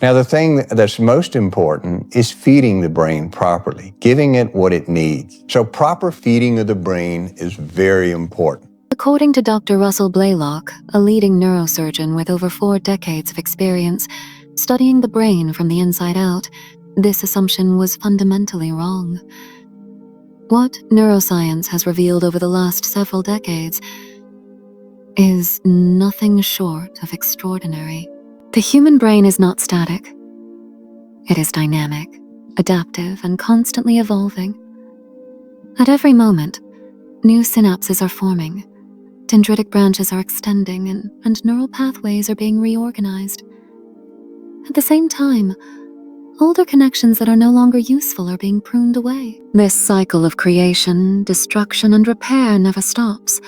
Now, the thing that's most important is feeding the brain properly, giving it what it needs. So proper feeding of the brain is very important. According to Dr. Russell Blaylock, a leading neurosurgeon with over 4 decades of experience studying the brain from the inside out, this assumption was fundamentally wrong. What neuroscience has revealed over the last several decades is nothing short of extraordinary. The human brain is not static. It is dynamic, adaptive, and constantly evolving. At every moment, new synapses are forming, dendritic branches are extending, and neural pathways are being reorganized. At the same time, older connections that are no longer useful are being pruned away. This cycle of creation, destruction, and repair never stops.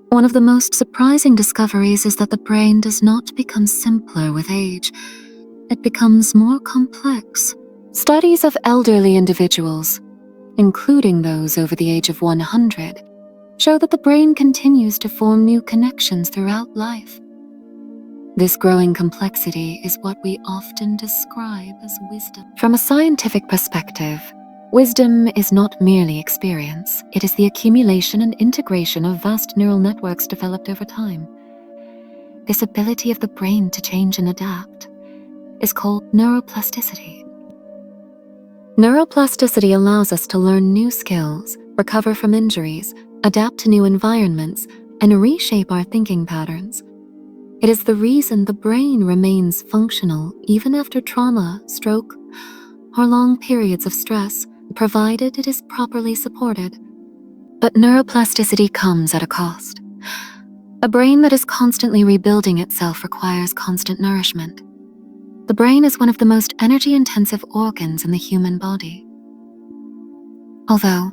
One of the most surprising discoveries is that the brain does not become simpler with age. It becomes more complex. Studies of elderly individuals, including those over the age of 100, show that the brain continues to form new connections throughout life. This growing complexity is what we often describe as wisdom. From a scientific perspective, wisdom is not merely experience. It is the accumulation and integration of vast neural networks developed over time. This ability of the brain to change and adapt is called neuroplasticity. Neuroplasticity allows us to learn new skills, recover from injuries, adapt to new environments, and reshape our thinking patterns. It is the reason the brain remains functional even after trauma, stroke, or long periods of stress, provided it is properly supported. But neuroplasticity comes at a cost. A brain that is constantly rebuilding itself requires constant nourishment. The brain is one of the most energy-intensive organs in the human body. Although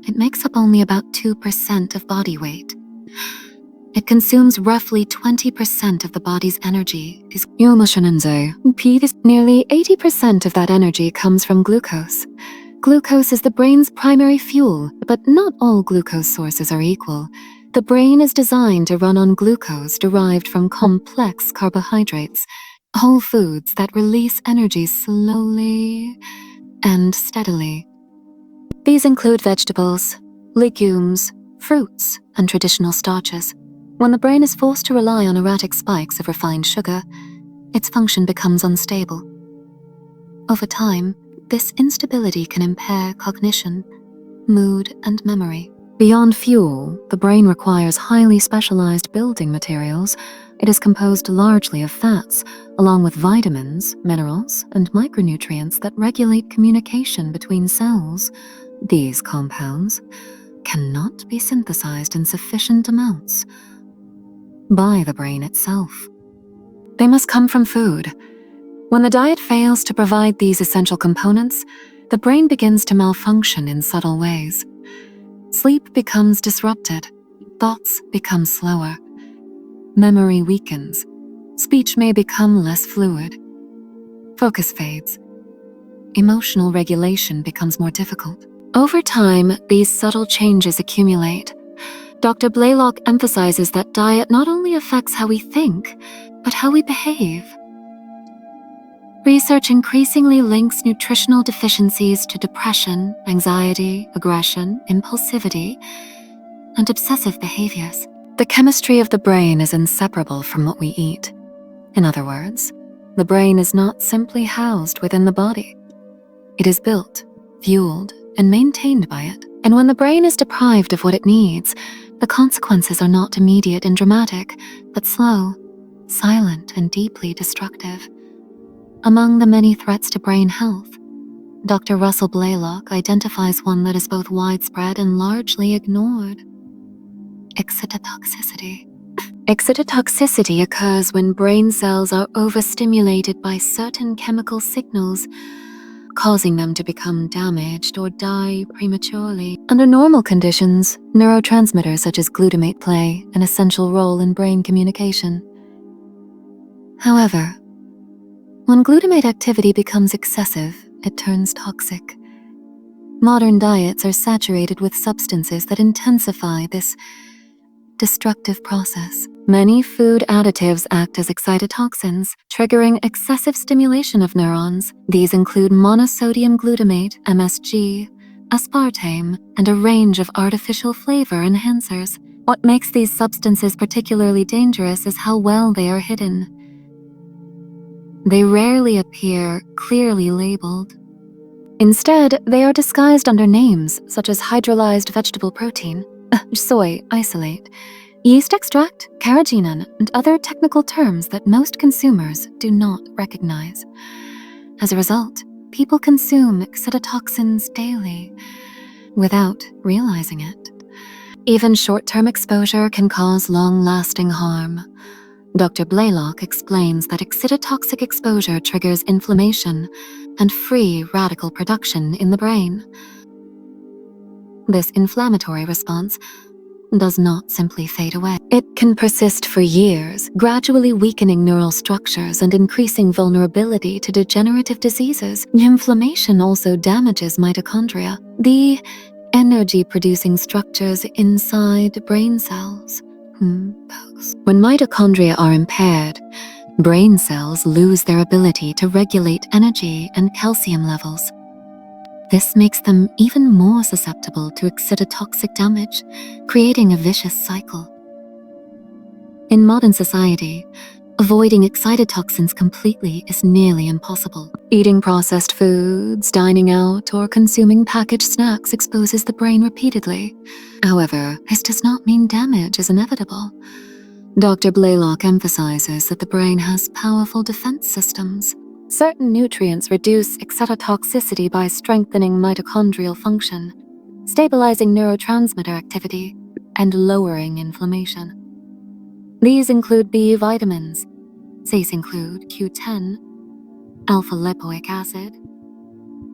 it makes up only about 2% of body weight, it consumes roughly 20% of the body's energy. Nearly 80% of that energy comes from glucose. Glucose is the brain's primary fuel, but not all glucose sources are equal. The brain is designed to run on glucose derived from complex carbohydrates, whole foods that release energy slowly and steadily. These include vegetables, legumes, fruits, and traditional starches. When the brain is forced to rely on erratic spikes of refined sugar, its function becomes unstable. Over time, this instability can impair cognition, mood, and memory. Beyond fuel, the brain requires highly specialized building materials. It is composed largely of fats, along with vitamins, minerals, and micronutrients that regulate communication between cells. These compounds cannot be synthesized in sufficient amounts by the brain itself. They must come from food. When the diet fails to provide these essential components, the brain begins to malfunction in subtle ways. Sleep becomes disrupted, thoughts become slower, memory weakens, speech may become less fluid, focus fades, emotional regulation becomes more difficult. Over time, these subtle changes accumulate. Dr. Blaylock emphasizes that diet not only affects how we think, but how we behave. Research increasingly links nutritional deficiencies to depression, anxiety, aggression, impulsivity, and obsessive behaviors. The chemistry of the brain is inseparable from what we eat. In other words, the brain is not simply housed within the body. It is built, fueled, and maintained by it. And when the brain is deprived of what it needs, the consequences are not immediate and dramatic, but slow, silent, and deeply destructive. Among the many threats to brain health, Dr. Russell Blaylock identifies one that is both widespread and largely ignored: excitotoxicity. Excitotoxicity occurs when brain cells are overstimulated by certain chemical signals, causing them to become damaged or die prematurely. Under normal conditions, neurotransmitters such as glutamate play an essential role in brain communication. However, when glutamate activity becomes excessive, it turns toxic. Modern diets are saturated with substances that intensify this destructive process. Many food additives act as excitotoxins, triggering excessive stimulation of neurons. These include monosodium glutamate, MSG, aspartame, and a range of artificial flavor enhancers. What makes these substances particularly dangerous is how well they are hidden. They rarely appear clearly labeled. Instead, they are disguised under names such as hydrolyzed vegetable protein, soy isolate, yeast extract, carrageenan, and other technical terms that most consumers do not recognize. As a result, people consume excitotoxins daily without realizing it. Even short-term exposure can cause long-lasting harm. Dr. Blaylock explains that excitotoxic exposure triggers inflammation and free radical production in the brain. This inflammatory response does not simply fade away. It can persist for years, gradually weakening neural structures and increasing vulnerability to degenerative diseases. Inflammation also damages mitochondria, the energy-producing structures inside brain cells. When mitochondria are impaired, brain cells lose their ability to regulate energy and calcium levels. This makes them even more susceptible to excitotoxic damage, creating a vicious cycle. In modern society, avoiding excitotoxins completely is nearly impossible. Eating processed foods, dining out, or consuming packaged snacks exposes the brain repeatedly. However, this does not mean damage is inevitable. Dr. Blaylock emphasizes that the brain has powerful defense systems. Certain nutrients reduce excitotoxicity by strengthening mitochondrial function, stabilizing neurotransmitter activity, and lowering inflammation. These include B vitamins. These include Q10, alpha-lipoic acid,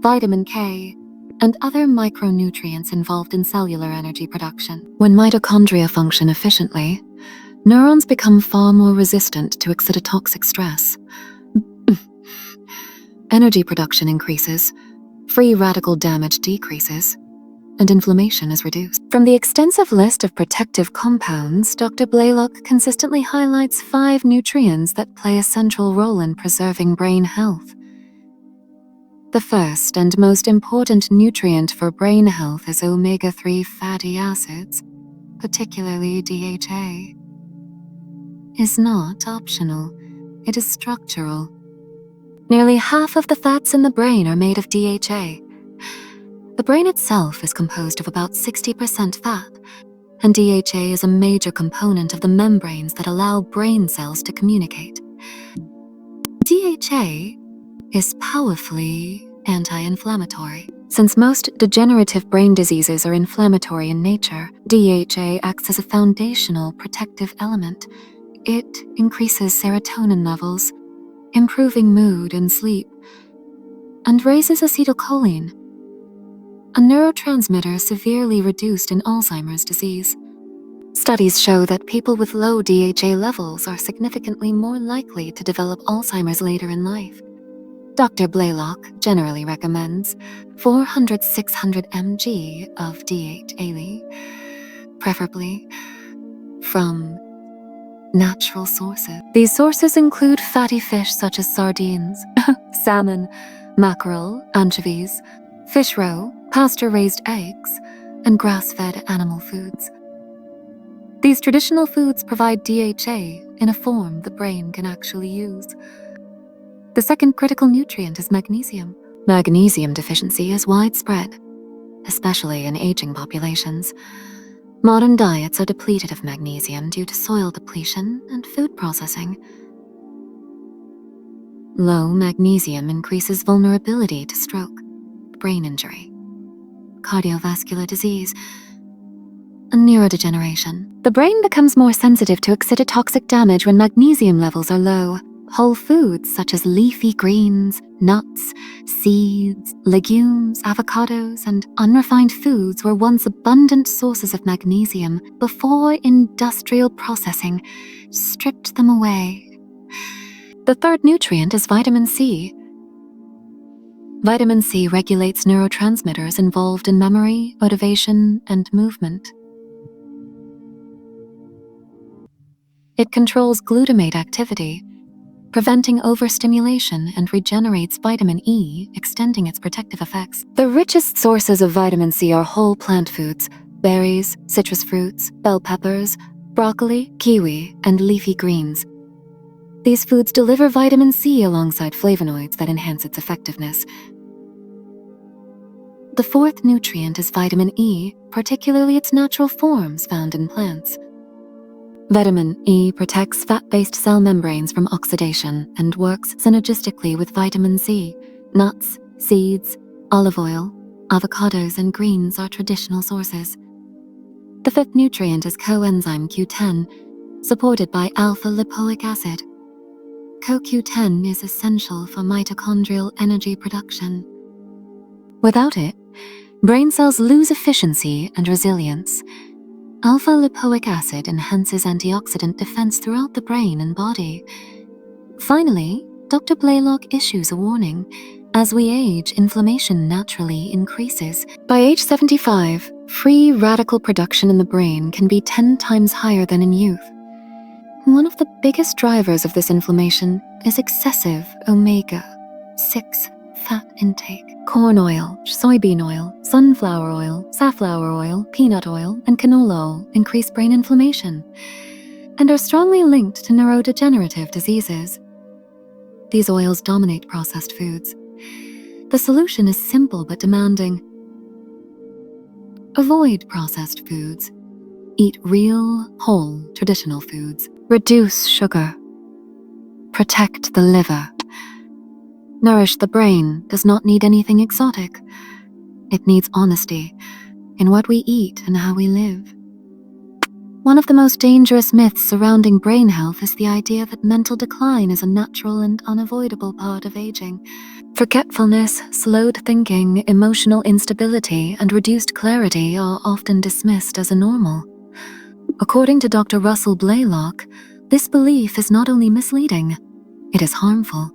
vitamin K, and other micronutrients involved in cellular energy production. When mitochondria function efficiently, neurons become far more resistant to excitotoxic stress. Energy production increases, free radical damage decreases, and inflammation is reduced. From the extensive list of protective compounds, Dr. Blaylock consistently highlights 5 nutrients that play a central role in preserving brain health. The first and most important nutrient for brain health is omega-3 fatty acids, particularly DHA. Is not optional, it is structural. Nearly half of the fats in the brain are made of DHA. The brain itself is composed of about 60% fat, and DHA is a major component of the membranes that allow brain cells to communicate. DHA is powerfully anti-inflammatory. Since most degenerative brain diseases are inflammatory in nature, DHA acts as a foundational protective element. It increases serotonin levels, improving mood and sleep, and raises acetylcholine, a neurotransmitter severely reduced in Alzheimer's disease. Studies show that people with low DHA levels are significantly more likely to develop Alzheimer's later in life. Dr. Blaylock generally recommends 400-600 mg of DHA, preferably from natural sources. These sources include fatty fish such as sardines, salmon, mackerel, anchovies, fish roe, pasture-raised eggs, and grass-fed animal foods. These traditional foods provide DHA in a form the brain can actually use. The second critical nutrient is magnesium. Magnesium deficiency is widespread, especially in aging populations. Modern diets are depleted of magnesium due to soil depletion and food processing. Low magnesium increases vulnerability to stroke, brain injury, cardiovascular disease, and neurodegeneration. The brain becomes more sensitive to excitotoxic damage when magnesium levels are low. Whole foods such as leafy greens, nuts, seeds, legumes, avocados, and unrefined foods were once abundant sources of magnesium before industrial processing stripped them away. The third nutrient is vitamin C. Vitamin C regulates neurotransmitters involved in memory, motivation, and movement. It controls glutamate activity, preventing overstimulation, and regenerates vitamin E, extending its protective effects. The richest sources of vitamin C are whole plant foods, berries, citrus fruits, bell peppers, broccoli, kiwi, and leafy greens. These foods deliver vitamin C alongside flavonoids that enhance its effectiveness. The fourth nutrient is vitamin E, particularly its natural forms found in plants. Vitamin E protects fat-based cell membranes from oxidation and works synergistically with vitamin C. Nuts, seeds, olive oil, avocados, and greens are traditional sources. The fifth nutrient is coenzyme Q10, supported by alpha-lipoic acid. CoQ10 is essential for mitochondrial energy production. Without it, brain cells lose efficiency and resilience. Alpha-lipoic acid enhances antioxidant defense throughout the brain and body. Finally, Dr. Blaylock issues a warning. As we age, inflammation naturally increases. By age 75, free radical production in the brain can be 10 times higher than in youth. One of the biggest drivers of this inflammation is excessive omega-6 fat intake. Corn oil, soybean oil, sunflower oil, safflower oil, peanut oil, and canola oil increase brain inflammation and are strongly linked to neurodegenerative diseases. These oils dominate processed foods. The solution is simple but demanding. Avoid processed foods. Eat real, whole, traditional foods. Reduce sugar. Protect the liver. Nourish the brain does not need anything exotic. It needs honesty in what we eat and how we live. One of the most dangerous myths surrounding brain health is the idea that mental decline is a natural and unavoidable part of aging. Forgetfulness, slowed thinking, emotional instability, and reduced clarity are often dismissed as a normal. According to Dr. Russell Blaylock, this belief is not only misleading, it is harmful.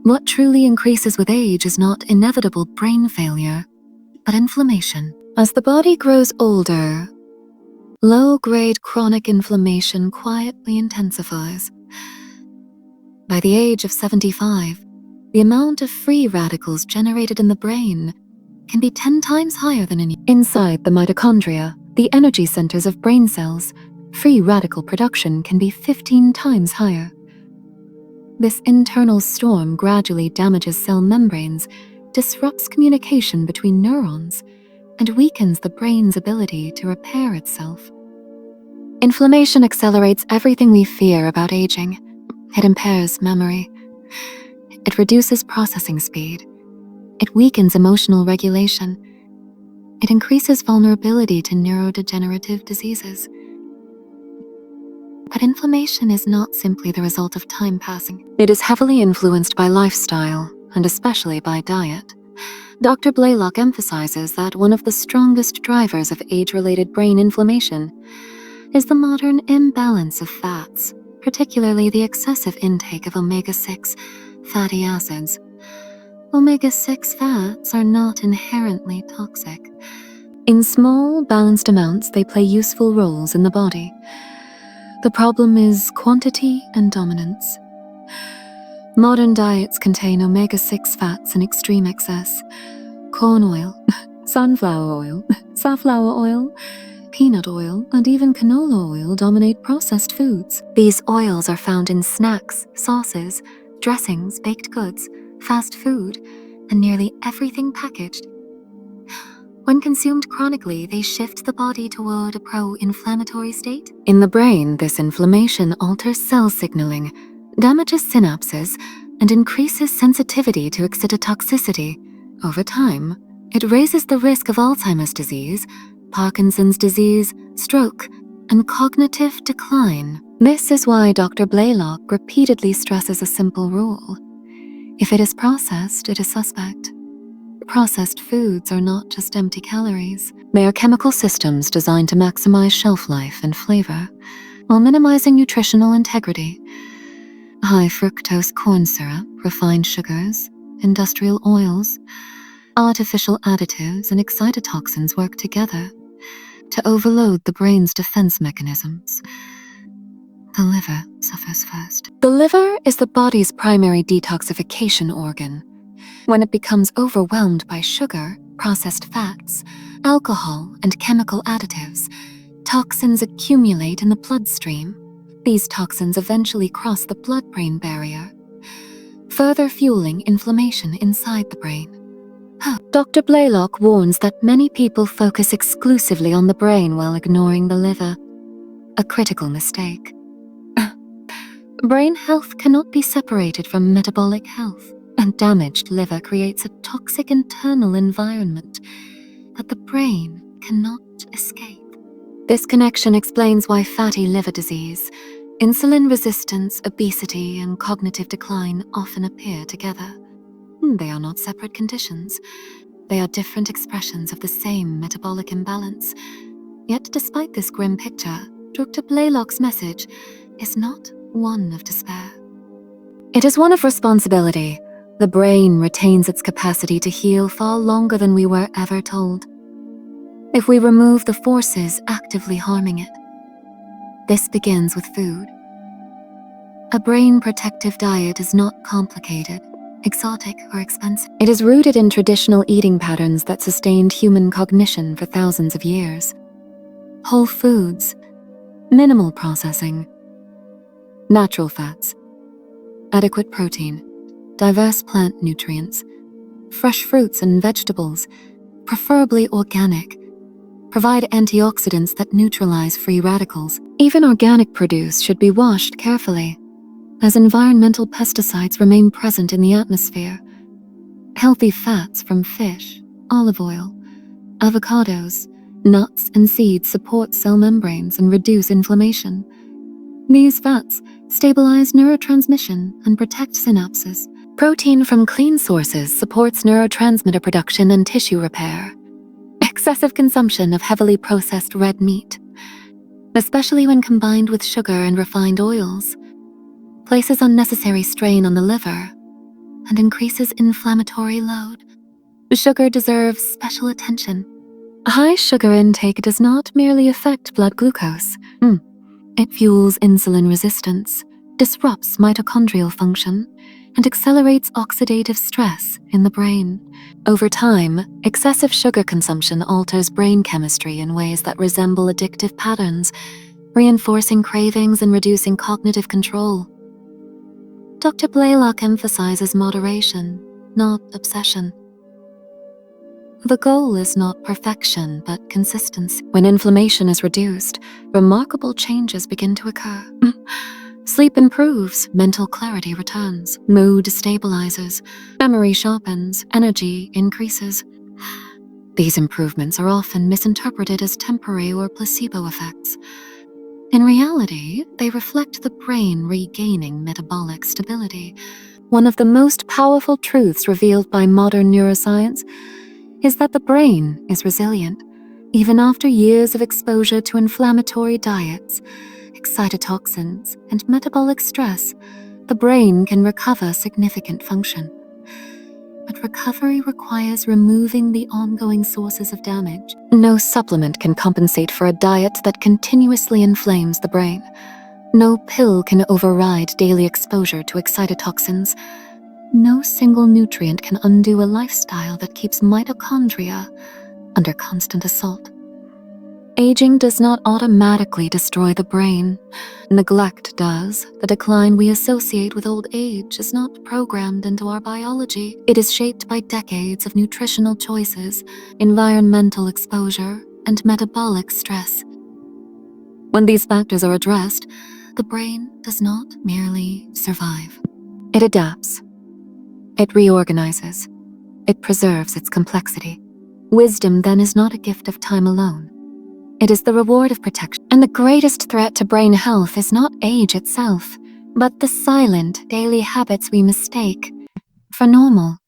What truly increases with age is not inevitable brain failure, but inflammation. As the body grows older, low-grade chronic inflammation quietly intensifies. By the age of 75, the amount of free radicals generated in the brain can be 10 times higher than inside the mitochondria, the energy centers of brain cells. Free radical production can be 15 times higher. This internal storm gradually damages cell membranes, disrupts communication between neurons, and weakens the brain's ability to repair itself. Inflammation accelerates everything we fear about aging. It impairs memory. It reduces processing speed. It weakens emotional regulation. It increases vulnerability to neurodegenerative diseases. But inflammation is not simply the result of time passing. It is heavily influenced by lifestyle, and especially by diet. Dr. Blaylock emphasizes that one of the strongest drivers of age-related brain inflammation is the modern imbalance of fats, particularly the excessive intake of omega-6 fatty acids. Omega-6 fats are not inherently toxic. In small, balanced amounts, they play useful roles in the body. The problem is quantity and dominance. Modern diets contain omega-6 fats in extreme excess. Corn oil, sunflower oil, safflower oil, peanut oil, and even canola oil dominate processed foods. These oils are found in snacks, sauces, dressings, baked goods, fast food, and nearly everything packaged. When consumed chronically, they shift the body toward a pro-inflammatory state. In the brain, this inflammation alters cell signaling, damages synapses, and increases sensitivity to excitotoxicity. Over time, it raises the risk of Alzheimer's disease, Parkinson's disease, stroke, and cognitive decline. This is why Dr. Blaylock repeatedly stresses a simple rule. If it is processed, it is suspect. Processed foods are not just empty calories. They are chemical systems designed to maximize shelf life and flavor, while minimizing nutritional integrity. High fructose corn syrup, refined sugars, industrial oils, artificial additives, and excitotoxins work together to overload the brain's defense mechanisms. The liver suffers first. The liver is the body's primary detoxification organ. When it becomes overwhelmed by sugar, processed fats, alcohol, and chemical additives, toxins accumulate in the bloodstream. These toxins eventually cross the blood-brain barrier, further fueling inflammation inside the brain. Dr. Blaylock warns that many people focus exclusively on the brain while ignoring the liver. A critical mistake. Brain health cannot be separated from metabolic health, and damaged liver creates a toxic internal environment that the brain cannot escape. This connection explains why fatty liver disease, insulin resistance, obesity, and cognitive decline often appear together. They are not separate conditions. They are different expressions of the same metabolic imbalance. Yet despite this grim picture, Dr. Blaylock's message is not one of despair. It is one of responsibility. The brain retains its capacity to heal far longer than we were ever told, if we remove the forces actively harming it. This begins with food. A brain-protective diet is not complicated, exotic, or expensive. It is rooted in traditional eating patterns that sustained human cognition for thousands of years. Whole foods, minimal processing, natural fats, adequate protein, diverse plant nutrients, fresh fruits and vegetables, preferably organic, provide antioxidants that neutralize free radicals. Even organic produce should be washed carefully, as environmental pesticides remain present in the atmosphere. Healthy fats from fish, olive oil, avocados, nuts, and seeds support cell membranes and reduce inflammation. These fats stabilize neurotransmission and protect synapses. Protein from clean sources supports neurotransmitter production and tissue repair. Excessive consumption of heavily processed red meat, especially when combined with sugar and refined oils, places unnecessary strain on the liver and increases inflammatory load. Sugar deserves special attention. High sugar intake does not merely affect blood glucose. It fuels insulin resistance, disrupts mitochondrial function, and accelerates oxidative stress in the brain. Over time, excessive sugar consumption alters brain chemistry in ways that resemble addictive patterns, reinforcing cravings and reducing cognitive control. Dr. Blaylock emphasizes moderation, not obsession. The goal is not perfection, but consistency. When inflammation is reduced, remarkable changes begin to occur. Sleep improves, mental clarity returns, mood stabilizes, memory sharpens, energy increases. These improvements are often misinterpreted as temporary or placebo effects. In reality, they reflect the brain regaining metabolic stability. One of the most powerful truths revealed by modern neuroscience is that the brain is resilient. Even after years of exposure to inflammatory diets, excitotoxins, and metabolic stress, the brain can recover significant function. But recovery requires removing the ongoing sources of damage. No supplement can compensate for a diet that continuously inflames the brain. No pill can override daily exposure to excitotoxins. No single nutrient can undo a lifestyle that keeps mitochondria under constant assault. Aging does not automatically destroy the brain. Neglect does. The decline we associate with old age is not programmed into our biology. It is shaped by decades of nutritional choices, environmental exposure, and metabolic stress. When these factors are addressed, the brain does not merely survive. It adapts. It reorganizes. It preserves its complexity. Wisdom then is not a gift of time alone. It is the reward of protection. And the greatest threat to brain health is not age itself, but the silent daily habits we mistake for normal.